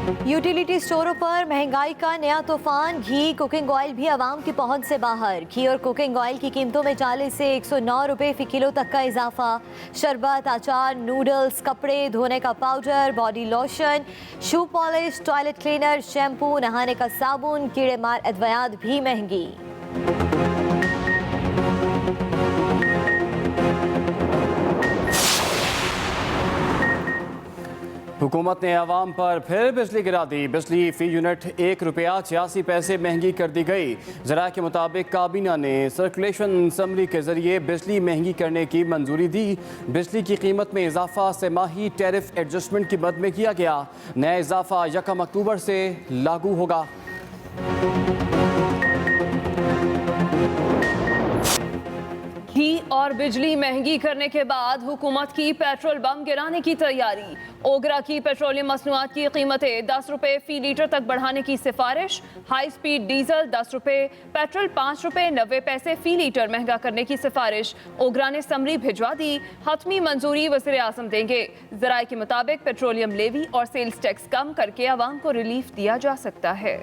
Utility स्टोरों पर महंगाई का नया तूफान। घी, कुकिंग ऑयल भी आवाम की पहुंच से बाहर। घी और कुकिंग ऑयल की कीमतों में 40 से 109 रुपए फी किलो तक का इजाफा। शरबत, अचार, नूडल्स, कपड़े धोने का powder, body lotion, shoe polish, toilet cleaner, shampoo, नहाने का साबुन, कीड़े मार अद्वियात भी महंगी। हुकूमत ने आवाम पर फिर बिजली गिरा दी। बिजली फी यूनिट ₹1.86 महंगी कर दी गई। ज़रा के मुताबिक काबीना ने सर्कुलेशन असम्बली के जरिए बिजली महंगी करने की मंजूरी दी। बिजली की कीमत में इजाफा सेमाही टैरिफ एडजस्टमेंट की मद में किया गया। नया इजाफा 1 अक्टूबर से लागू होगा। घी और बिजली महंगी करने के बाद हुकूमत की पेट्रोल बम गिराने की तैयारी। ओगरा की पेट्रोलियम मसनूआत की कीमतें 10 रुपए फी लीटर तक बढ़ाने की सिफारिश। हाई स्पीड डीजल 10 रुपए, पेट्रोल 5 रुपए 90 पैसे फी लीटर महंगा करने की सिफारिश। ओगरा ने समरी भिजवा दी। हतमी मंजूरी वज़ीर आज़म देंगे। ज़राए के मुताबिक पेट्रोलियम लेवी और सेल्स टैक्स कम करके आवाम को रिलीफ दिया जा सकता है।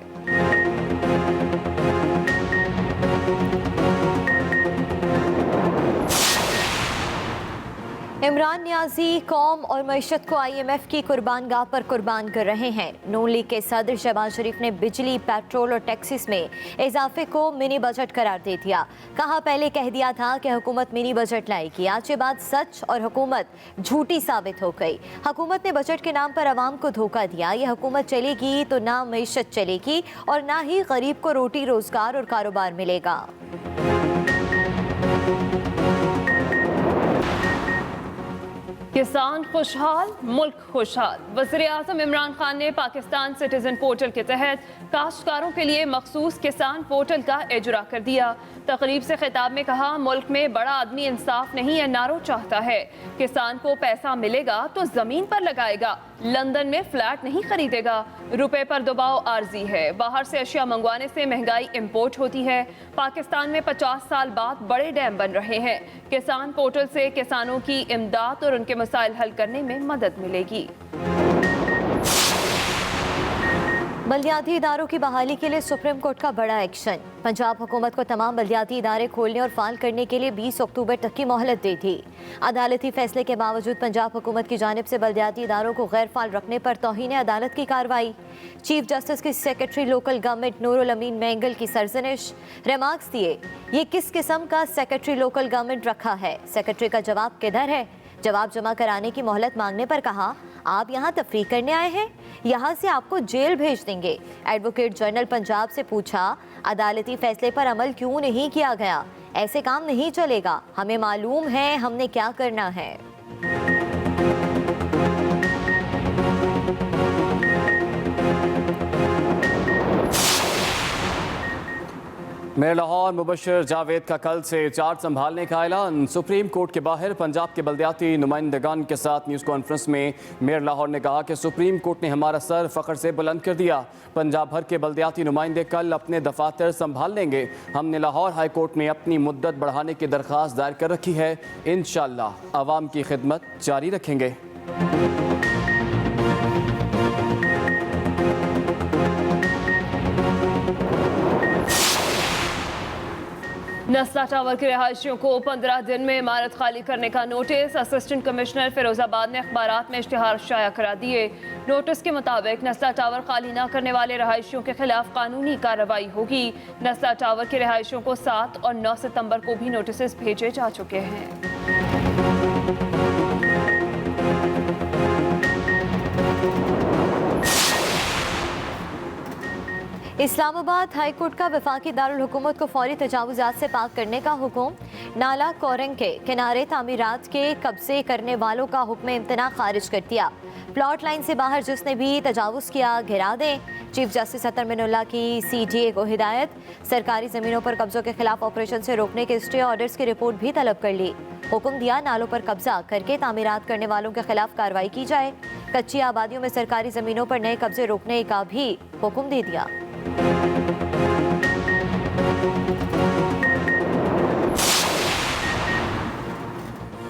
इमरान नियाजी कौम और मईशत को IMF की कुर्बानगाह पर कुर्बान कर रहे हैं। नून लीग के सदर शहबाज शरीफ ने बिजली, पेट्रोल और टैक्सेस में इजाफे को मिनी बजट करार दे दिया। कहा, पहले कह दिया था कि हुकूमत मिनी बजट लाएगी। आज ये बात सच और हुकूमत झूठी साबित हो गई। हुकूमत ने बजट के नाम पर आवाम को धोखा दिया। ये हुकूमत चलेगी तो ना मईशत चलेगी और ना ही गरीब को रोटी, रोजगार और कारोबार मिलेगा। किसान खुशहाल, मुल्क खुशहाल। वज़ीर आज़म इमरान खान ने पाकिस्तान सिटीजन पोर्टल के तहत काश्तकारों के लिए मखसूस किसान पोर्टल का इजरा कर दिया। तकरीब से खिताब में कहा, मुल्क में बड़ा आदमी इंसाफ नहीं एनआरओ चाहता है। किसान को पैसा मिलेगा तो जमीन पर लगाएगा, लंदन में फ्लैट नहीं खरीदेगा। रुपए पर दबाव आर्जी है। बाहर से अशिया मंगवाने से महंगाई इंपोर्ट होती है। पाकिस्तान में 50 साल बाद बड़े डैम बन रहे हैं। किसान पोर्टल से किसानों की इमदाद और उनके मसाइल हल करने में मदद मिलेगी। बल्दियाती इदारों की बहाली के लिए सुप्रीम कोर्ट का बड़ा एक्शन। पंजाब हुकूमत को तमाम बल्दियाती इदारे खोलने और फाल करने के लिए 20 अक्टूबर तक की मोहलत दी थी। अदालती फैसले के बावजूद पंजाब हुकूमत की जानिब से बल्दियाती इदारों को गैर फाल रखने पर तौहीन अदालत की कार्रवाई। चीफ जस्टिस की सेक्रेटरी लोकल गवर्नमेंट नूरुल अमीन मैंगल की सरजनिश। रिमार्क्स दिए, ये किस किस्म का सेक्रेटरी लोकल गवर्नमेंट रखा है? सेक्रेटरी का जवाब किधर है? जवाब जमा कराने की मोहलत मांगने पर कहा, आप यहाँ तफरीक करने आए हैं, यहाँ से आपको जेल भेज देंगे। एडवोकेट जनरल पंजाब से पूछा, अदालती फैसले पर अमल क्यों नहीं किया गया? ऐसे काम नहीं चलेगा, हमें मालूम है हमने क्या करना है। मेयर लाहौर मुबशर जावेद का कल से चार्ज संभालने का ऐलान। सुप्रीम कोर्ट के बाहर पंजाब के बल्दियाती नुमाइंदगान के साथ न्यूज़ कॉन्फ्रेंस में मेयर लाहौर ने कहा कि सुप्रीम कोर्ट ने हमारा सर फ़ख्र से बुलंद कर दिया। पंजाब भर के बल्दियाती नुमाइंदे कल अपने दफातर संभाल लेंगे। हमने लाहौर हाई कोर्ट में अपनी मुद्दत बढ़ाने की दरख्वास्त दायर कर रखी है। इंशाअल्लाह आवाम की खिदमत जारी रखेंगे। नस्ला टावर के रहायशियों को 15 दिन में इमारत खाली करने का नोटिस। असिस्टेंट कमिश्नर फिरोजाबाद ने अखबारात में इश्तिहार शाया करा दिए। नोटिस के मुताबिक नस्ला टावर खाली न करने वाले रहायशियों के खिलाफ कानूनी कार्रवाई होगी। नस्ला टावर के रहायशियों को 7 और 9 सितंबर को भी नोटिस भेजे जा चुके हैं। इस्लामाबाद हाई कोर्ट का वफाकी दारुल हुकूमत को फौरी तजावुजात से पाक करने का हुक्म। नाला कोरंग के किनारे तामीरात के कब्जे करने वालों का हुक्म इम्तना खारिज कर दिया। प्लॉट लाइन से बाहर जिसने भी तजावुज़ किया गिरा दें। चीफ जस्टिस अतर मिनुल्लाह की CJA को हिदायत। सरकारी ज़मीनों पर कब्जों के खिलाफ ऑपरेशन से रोकने के स्टे ऑर्डर्स की रिपोर्ट भी तलब कर ली। हुक्म दिया, नालों पर कब्जा करके तामीरात करने वालों के खिलाफ कार्रवाई की जाए। कच्ची आबादियों में सरकारी ज़मीनों पर नए कब्जे रोकने का भी हुक्म दे दिया।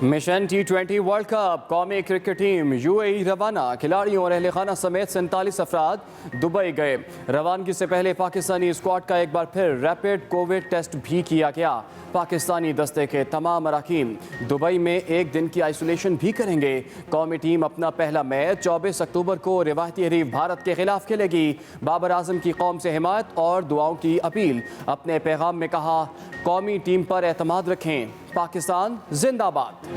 मिशन T20 वर्ल्ड कप कौमी क्रिकेट टीम UAE रवाना। खिलाड़ियों और अहल खाना समेत 47 अफराद दुबई गए। रवानगी से पहले पाकिस्तानी स्क्वाड का एक बार फिर रैपिड कोविड टेस्ट भी किया गया। पाकिस्तानी दस्ते के तमाम अराकीन दुबई में एक दिन की आइसोलेशन भी करेंगे। कौमी टीम अपना पहला मैच 24 अक्टूबर को रिवायती हरीफ भारत के खिलाफ खेलेगी। बाबर आजम की कौम से हिमायत और दुआओं की अपील। अपने पैगाम में कहा, कौमी टीम पर एतमाद रखें, पाकिस्तान जिंदाबाद।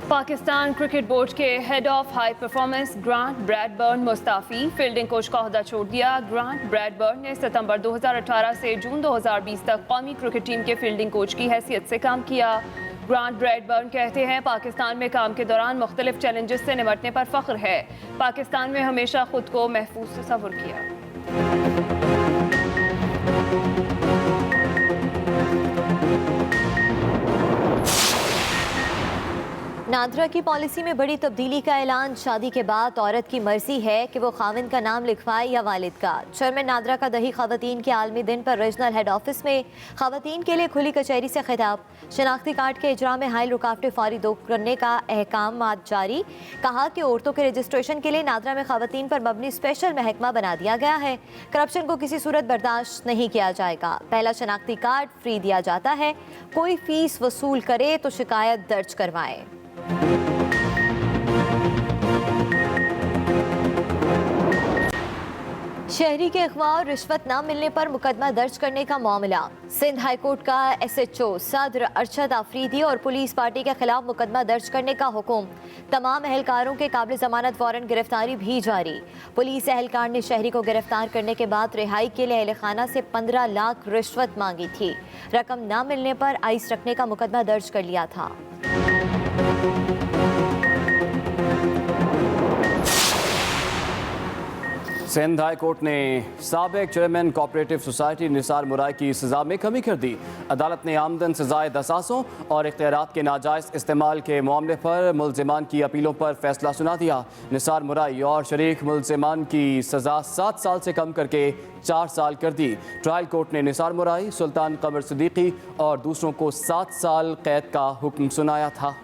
पाकिस्तान क्रिकेट बोर्ड के head of high performance grant Bradburn Mustafi fielding coach का ओहदा छोड़ दिया। ग्रांट ब्रैडबर्न ने सितंबर 2018 से जून 2020 तक कौमी क्रिकेट टीम के फील्डिंग कोच की हैसियत से काम किया। ग्रांट ब्रैडबर्न कहते हैं, पाकिस्तान में काम के दौरान मुख्तलिफ चैलेंजेस से निपटने पर फख्र है। पाकिस्तान में हमेशा खुद को महफूज तस्वुर किया। नादरा की पॉलिसी में बड़ी तब्दीली का ऐलान। शादी के बाद औरत की मर्जी है कि वो खाविंद का नाम लिखवाए या वालिद का। चेयरमैन नादरा का दही खवातीन के आलमी दिन पर रीजनल हेड ऑफिस में खवातीन के लिए खुली कचहरी से खिताब। शनाख्ती कार्ड के इजरा में हायल रुकावटें फौरी दूर करने का अहकाम जारी। कहा कि औरतों के रजिस्ट्रेशन के लिए नादरा में खवातीन पर मबनी स्पेशल महकमा बना दिया गया है। करप्शन को किसी सूरत बर्दाश्त नहीं किया जाएगा। पहला शनाख्ती कार्ड फ्री दिया जाता है। कोई फीस वसूल करे तो शिकायत दर्ज करवाए। शहरी के अगवा और रिश्वत न मिलने पर मुकदमा दर्ज करने का मामला। सिंध हाईकोर्ट का SHO सदर अरशद आफरीदी और पुलिस पार्टी के खिलाफ मुकदमा दर्ज करने का हुक्म। तमाम अहलकारों के काबिल जमानत वारंट गिरफ्तारी भी जारी। पुलिस एहलकार ने शहरी को गिरफ्तार करने के बाद रिहाई के लिए अहल खाना से 15 लाख रिश्वत मांगी थी। रकम न मिलने पर आइस रखने का मुकदमा दर्ज कर लिया था। सिंध हाई कोर्ट ने साबिक चेयरमैन कोऑपरेटिव सोसाइटी निसार मुराई की सजा में कमी कर दी। अदालत ने आमदन से ज़ायद असासों और इख्तियारात के नाजायज़ इस्तेमाल के मामले पर मुल्ज़िमान की अपीलों पर फैसला सुना दिया। निसार मुराई और शरीक मुल्ज़िमान की सजा 7 साल से कम करके 4 साल कर दी। ट्रायल कोर्ट ने निसार मुराई, सुल्तान कमर सिद्दीकी और दूसरों को 7 साल कैद का हुक्म सुनाया था।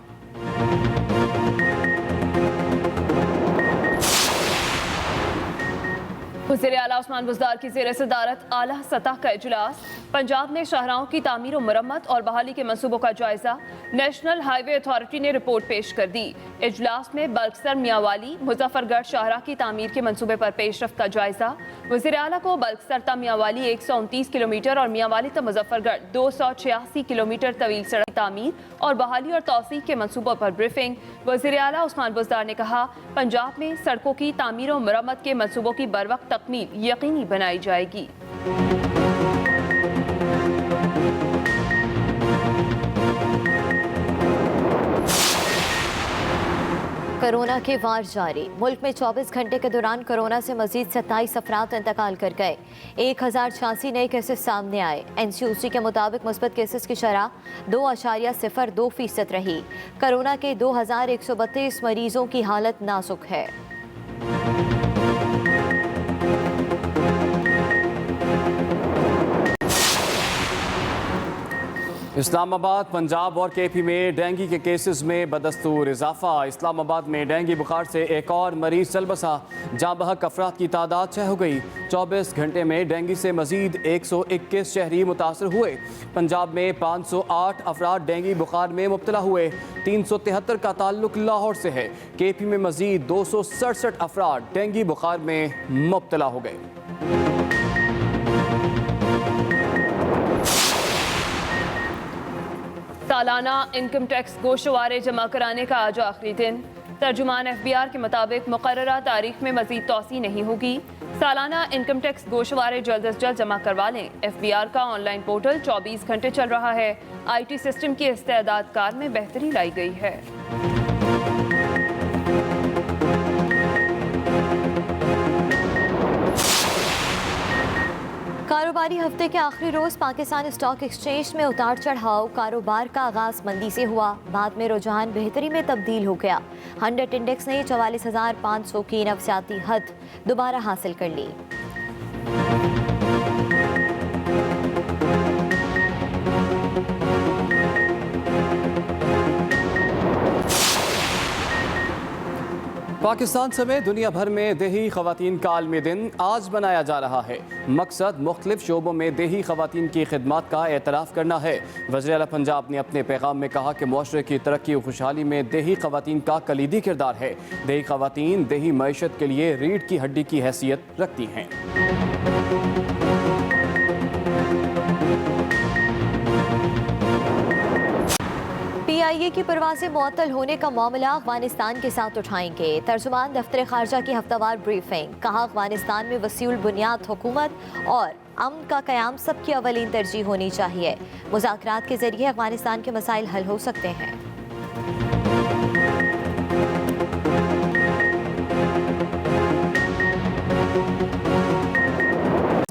वज़ीर आला उस्मान बुज़दार की ज़ेर सदारत आला सतह का इजलास। पंजाब में शाहराहों की तामीर और मरम्मत और बहाली के मनसूबों का जायजा। नेशनल हाईवे अथॉरिटी ने रिपोर्ट पेश कर दी। इजलास में बल्कसर मियांवाली मुजफ्फरगढ़ शाहराह की तामीर के मनसूबे पर पेशरफ्त का जायजा। वज़ीर आला को बल्कसर ता मियांवाली 129 किलोमीटर और मियांवाली ता मुजफ्फरगढ़ 286 किलोमीटर तवील सड़क तामीर और बहाली और तौसीक के मनसूबों पर ब्रीफिंग। वज़ीर आला उस्मान बुज़दार ने कहा, पंजाब में सड़कों की तामीर और मरम्मत के मनसूबों की बरवक्त तकमील यकीनी बनाई जाएगी। कोरोना के वार जारी। मुल्क में 24 घंटे के दौरान कोरोना से मजीद 27 अफराद इंतकाल कर गए। 1086 नए केसेस सामने आए। NCOC के मुताबिक मुस्बत केसेस की शरह 2.02% रही। कोरोना के 2132 मरीजों की हालत नाजुक है। इस्लामाबाद, पंजाब और KP में डेंगू के केसेस में बदस्तूर इजाफा। इस्लामाबाद में डेंगू बुखार से एक और मरीज चल बसा। जहाँ बहक अफराद की तादाद 6 हो गई। 24 घंटे में डेंगू से मजीद 121 शहरी मुतासर हुए। पंजाब में 508 अफराद डेंगू बुखार में मुब्तला हुए। 373 का ताल्लुक लाहौर से है। KP में मजीद 267 अफराद डेंगू बुखार में मुब्तला हो गए। सालाना इनकम टैक्स गोशवारे जमा कराने का आज आखिरी दिन। तर्जुमान FBR के मुताबिक मुकर्ररा तारीख में मजीद तौसी नहीं होगी। सालाना इनकम टैक्स गोशवारे जल्द अज जल्द जमा करवा लें। FBR का ऑनलाइन पोर्टल 24 घंटे चल रहा है। IT सिस्टम की इस्तेदाद कार में बेहतरी लाई गई है। कारोबारी हफ्ते के आखिरी रोज पाकिस्तान स्टॉक एक्सचेंज में उतार चढ़ाव। कारोबार का आगाज मंदी से हुआ, बाद में रुझान बेहतरी में तब्दील हो गया। 100 इंडेक्स ने 44,500 की नफसियाती हद दोबारा हासिल कर ली। पाकिस्तान समेत दुनिया भर में देही खवातीन का आलमी दिन आज मनाया जा रहा है। मकसद मुख्तलिफ शोबों में देही खवातीन की खिदमत का एतराफ़ करना है। वज़ीर आला पंजाब ने अपने पैगाम में कहा कि मुआशरे की तरक्की और खुशहाली में देही खवातीन का कलीदी किरदार है। देही खवातीन देही मईशत के लिए रीढ़ की हड्डी की हैसियत रखती हैं। PIA की परवाज़ें मुअत्तल होने का मामला अफगानिस्तान के साथ उठाएंगे। तर्जुमान दफ्तर खारजा की हफ्तावार ब्रीफिंग। कहा, अफगानिस्तान में वसीउल बुनियाद हुकूमत और अमन का क़याम सबकी अवलीन तरजीह होनी चाहिए। मुज़ाकरात के जरिए अफगानिस्तान के मसाइल हल हो सकते हैं।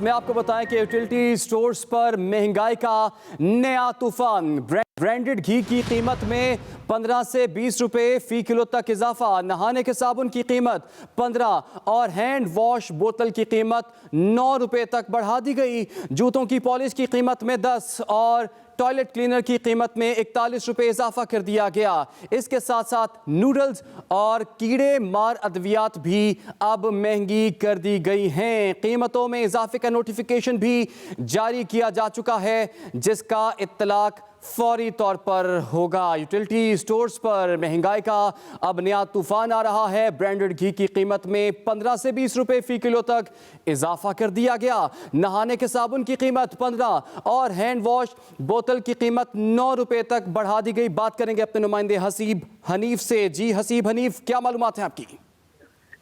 मैं आपको बताएं कि यूटिलिटी स्टोर्स पर महंगाई का नया तूफान। ब्रांडेड घी की कीमत में 15 से 20 रुपए फी किलो तक इजाफा। नहाने के साबुन की कीमत 15 और हैंड वॉश बोतल की कीमत 9 रुपए तक बढ़ा दी गई। जूतों की पॉलिश की कीमत में 10 और टॉयलेट क्लीनर की कीमत में 41 रुपए इजाफा कर दिया गया। इसके साथ साथ नूडल्स और कीड़े मार अद्वियात भी अब महंगी कर दी गई हैं। कीमतों में इजाफे का नोटिफिकेशन भी जारी किया जा चुका है, जिसका इत्तलाक फौरी तौर पर होगा। यूटिलिटी स्टोर्स पर महंगाई का अब नया तूफान आ रहा है। ब्रांडेड घी की कीमत में 15 से 20 रुपए फी किलो तक इजाफा कर दिया गया। नहाने के साबुन की कीमत 15 और हैंड वॉश बोतल की कीमत 9 रुपए तक बढ़ा दी गई। बात करेंगे अपने नुमाइंदे हसीब हनीफ से। जी हसीब हनीफ, क्या मालूमात हैं आपकी?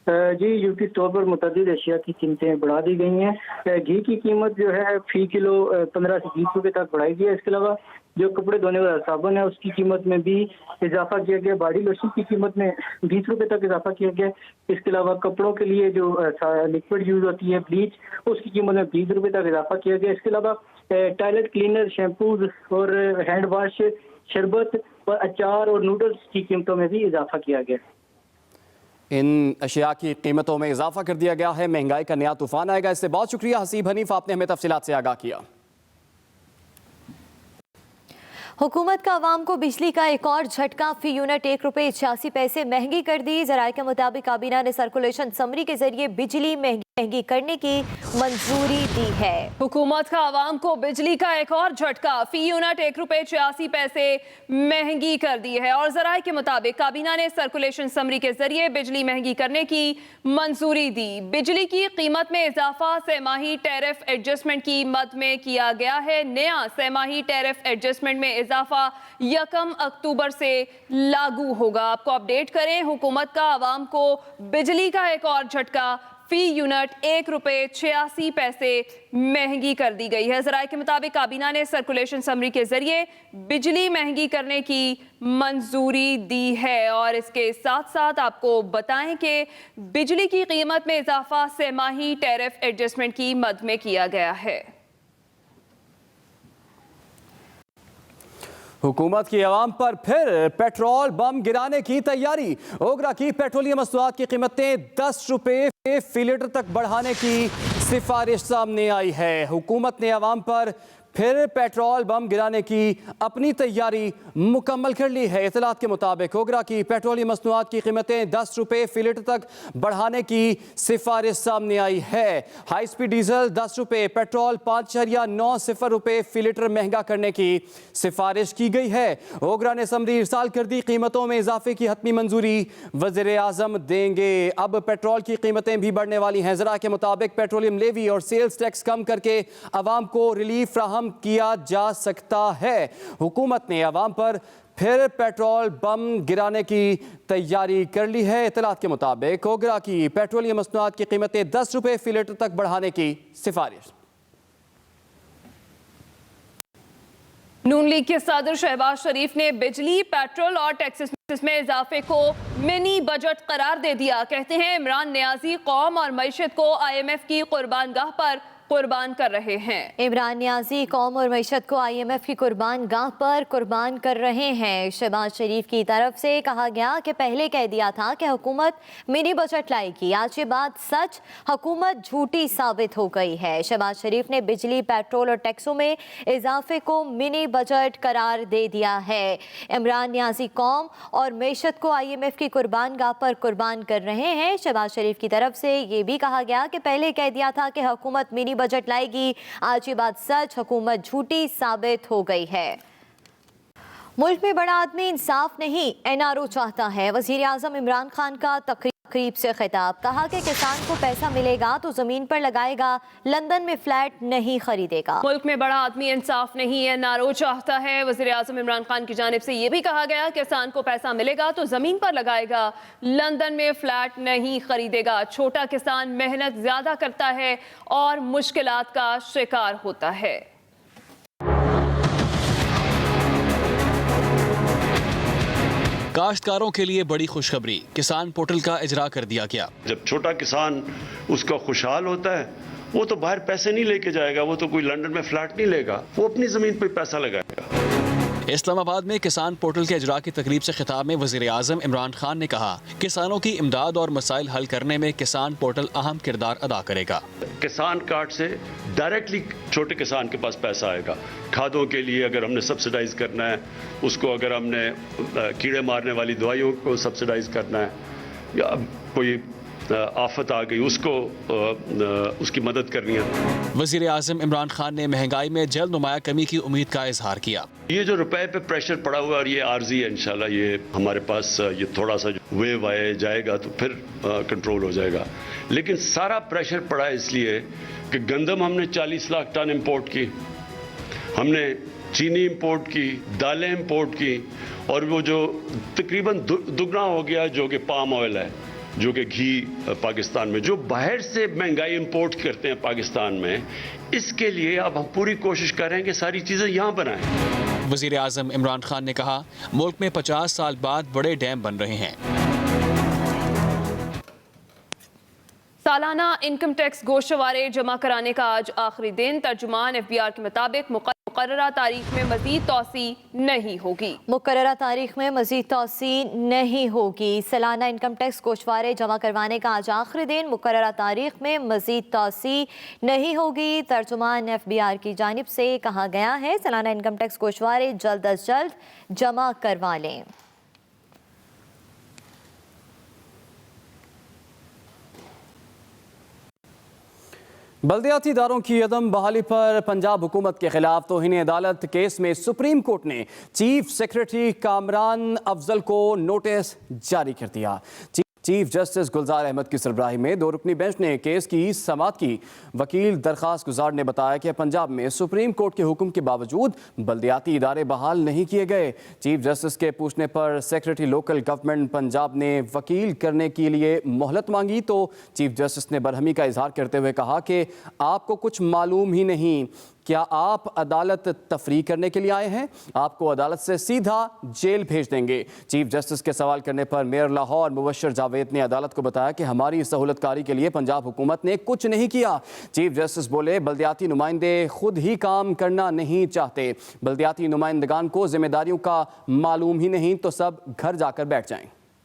जी, यूटी स्टोर पर मुतअद्दिद अशिया की कीमतें बढ़ा दी गई हैं। घी की कीमत जो है फी किलो 15 से 20 रुपए तक बढ़ाई गई है। इसके अलावा जो कपड़े धोने वाला साबुन है उसकी कीमत में भी इजाफा किया गया। बॉडी लोशन की कीमत में 20 रुपए तक इजाफा किया गया। इसके अलावा कपड़ों के लिए जो लिक्विड यूज होती है ब्लीच, उसकी कीमत में 20 रुपए तक इजाफा किया गया। इसके अलावा टॉयलेट क्लीनर, शैम्पूज और हैंड वॉश, शरबत और अचार और नूडल्स की कीमतों में भी इजाफा किया गया। इन अशिया की कीमतों में इजाफा कर दिया गया है। महंगाई का नया तूफान आएगा। इससे बहुत शुक्रिया हसीब हनीफ, आपने हमें तफसीलात से आगाह किया। हुकूमत का अवाम को बिजली का एक और झटका। फी यूनिट 1 रुपये 86 पैसे महंगी कर दी। ज़राए के मुताबिक काबीना ने सर्कुलेशन समरी के जरिए बिजली महंगी करने की मंजूरी दी है। हुकूमत का अवाम को बिजली का एक और झटका। फी यूनिट 1 रुपये 86 पैसे महंगी कर दी है। और ज़राए के मुताबिक काबीना ने सर्कुलेशन समरी के जरिए बिजली महंगी करने की मंजूरी दी। बिजली की कीमत में इजाफा सेमाही टैरिफ एडजस्टमेंट की मद में किया गया है। नया सेमाही टैरिफ एडजस्टमेंट में इजाफा 1 अक्टूबर से लागू होगा। आपको अपडेट करें, हुकूमत का अवाम को बिजली का एक और झटका। फी यूनिट 1 रुपये 86 पैसे महंगी कर दी गई है। ज़राए के मुताबिक काबीना ने सर्कुलेशन समरी के जरिए बिजली महंगी करने की मंजूरी दी है। और इसके साथ साथ आपको बताएं कि बिजली की कीमत में इजाफा सेमाही टैरिफ एडजस्टमेंट की मद में किया गया है। हुकूमत की अवाम पर फिर पेट्रोल बम गिराने की तैयारी। ओगरा की पेट्रोलियम मसनूआत की कीमतें 10 रुपए फी लीटर तक बढ़ाने की सिफारिश सामने आई है। हुकूमत ने अवाम पर फिर पेट्रोल बम गिराने की अपनी तैयारी मुकम्मल कर ली है। इतलात के मुताबिक ओगरा की पेट्रोलियम मसनूआत की कीमतें 10 रुपये फी लीटर तक बढ़ाने की सिफारिश सामने आई है। हाई स्पीड डीजल 10 रुपये, पेट्रोल 5.90 रुपये फी लीटर महंगा करने की सिफारिश की गई है। ओगरा ने समरी इरसाल कर दी। कीमतों में इजाफे की हतमी मंजूरी वज़ीर आज़म देंगे। अब पेट्रोल की कीमतें भी बढ़ने वाली हैं। ज़रा के मुताबिक पेट्रोलियम लेवी और सेल्स टैक्स कम करके आवाम को रिलीफ फ्राहम किया जा सकता है। हुकूमत ने अवाम पर फिर पेट्रोल बम गिराने की तैयारी कर ली है। इतलात के मुताबिक ओगरा की पेट्रोलियम मसनूआत की कीमतें 10 रुपये फी लीटर तक बढ़ाने की सिफारिश। नून लीग के सदर शहबाज शरीफ ने बिजली, पेट्रोल और टैक्सेस में इजाफे को मिनी बजट करार दे दिया। कहते हैं इमरान नियाजी कौम और मईशत को IMF की कुर्बानगाह पर कुर्बान कर रहे हैं। इमरान नियाजी कौम और मईशत को IMF की कुर्बान गाह पर कुर्बान कर रहे हैं। शहबाज शरीफ की तरफ से कहा गया कि पहले कह दिया था कि हुकूमत मिनी बजट लाएगी, आज ये बात सच, हुकूमत झूठी साबित हो गई है। शहबाज शरीफ ने बिजली, पेट्रोल और टैक्सों में इजाफे को मिनी बजट करार दे दिया है। इमरान नियाजी कौम और मईशत को IMF की कुर्बान गाह पर कुर्बान कर रहे हैं। शहबाज शरीफ की तरफ से ये भी कहा गया कि पहले कह दिया था कि हुकूमत मिनी बजट लाएगी, आज ये बात सच, हुकूमत झूठी साबित हो गई है। मुल्क में बड़ा आदमी इंसाफ नहीं, NRO चाहता है। वजीर आजम इमरान खान का तकरीब से खिताब, कहा कि किसान को पैसा मिलेगा तो जमीन पर लगाएगा, लंदन में फ्लैट नहीं खरीदेगा। मुल्क में बड़ा आदमी इंसाफ नहीं, NRO चाहता है। वजीर आजम इमरान खान की जानिब से यह भी कहा गया किसान को पैसा मिलेगा तो जमीन पर लगाएगा, लंदन में फ्लैट नहीं खरीदेगा। छोटा किसान मेहनत ज्यादा करता है और मुश्किलात का शिकार होता है। काश्तकारों के लिए बड़ी खुशखबरी, किसान पोर्टल का इजरा कर दिया गया। जब छोटा किसान उसका खुशहाल होता है, वो तो बाहर पैसे नहीं लेके जाएगा, वो तो कोई लंदन में फ्लैट नहीं लेगा, वो अपनी जमीन पे पैसा लगाएगा। इस्लामाबाद में किसान पोर्टल के इजरा की तकरीब से खिताब में वजीर आजम इमरान खान ने कहा, किसानों की इमदाद और मसाइल हल करने में किसान पोर्टल अहम किरदार अदा करेगा। किसान कार्ड से डायरेक्टली छोटे किसान के पास पैसा आएगा। खादों के लिए अगर हमने सब्सिडाइज करना है उसको, अगर हमने कीड़े मारने वाली दवाइयों को सब्सिडाइज करना है, या कोई आफत आ गई उसको उसकी मदद करनी है। वजीर आजम इमरान खान ने महंगाई में जल्द नुमाया कमी की उम्मीद का इजहार किया। ये जो रुपए पे प्रेशर पड़ा हुआ है और ये आर्जी है, इंशाल्लाह ये हमारे पास ये थोड़ा सा वेव आए जाएगा तो फिर कंट्रोल हो जाएगा। लेकिन सारा प्रेशर पड़ा है इसलिए कि गंदम हमने 40 लाख टन इंपोर्ट की, हमने चीनी इंपोर्ट की, दालें इंपोर्ट की, और वो जो तकरीबन दुगना हो गया जो कि पाम ऑयल है, जो कि घी पाकिस्तान में, जो बाहर से महंगाई इंपोर्ट करते हैं पाकिस्तान में, इसके लिए अब हम पूरी कोशिश कर रहे हैं कि सारी चीज़ें यहाँ बनाएं। वजीर आजम इमरान खान ने कहा, मुल्क में 50 साल बाद बड़े डैम बन रहे हैं। सालाना इनकम टैक्स गोशवारे जमा कराने का आज आखिरी दिन। तर्जुमान FBR के मुताबिक मुकर्ररा तारीख में मजीद तौसी नहीं होगी। मुकर्ररा तारीख में मजीद तौसी नहीं होगी। सालाना इनकम टैक्स गोशवारे जमा करवाने का आज आखिरी दिन, मुकर्ररा तारीख में मजीद तौसी नहीं होगी। तर्जुमान FBR की जानिब से कहा गया है, सालाना इनकम टैक्स गोशवारे जल्द अज जल्द जमा करवा लें। बल्दियाती इदारों की अदम बहाली पर पंजाब हुकूमत के खिलाफ तौहीन अदालत केस में सुप्रीम कोर्ट ने चीफ सेक्रेटरी कामरान अफजल को नोटिस जारी कर दिया। चीफ जस्टिस गुलजार अहमद की सरबराही में 2 रुकनी बेंच ने केस की समाअत की। वकील दरख्वास्त गुजार ने बताया कि पंजाब में सुप्रीम कोर्ट के हुक्म के बावजूद बल्दियाती इदारे बहाल नहीं किए गए। चीफ जस्टिस के पूछने पर सेक्रेटरी लोकल गवर्नमेंट पंजाब ने वकील करने के लिए मोहलत मांगी तो चीफ जस्टिस ने बरहमी का इजहार करते हुए कहा कि आपको कुछ मालूम ही नहीं, क्या आप अदालत तफरीक करने के लिए आए हैं? आपको अदालत से सीधा जेल भेज देंगे। चीफ जस्टिस के सवाल करने पर मेयर लाहौर मुबशर जावेद ने अदालत को बताया कि हमारी सहूलतकारी के लिए पंजाब हुकूमत ने कुछ नहीं किया। चीफ जस्टिस बोले, बल्दियाती नुमाइंदे खुद ही काम करना नहीं चाहते, बल्दियाती नुमाइंदगान को जिम्मेदारियों का मालूम ही नहीं तो सब घर जाकर बैठ जाएं।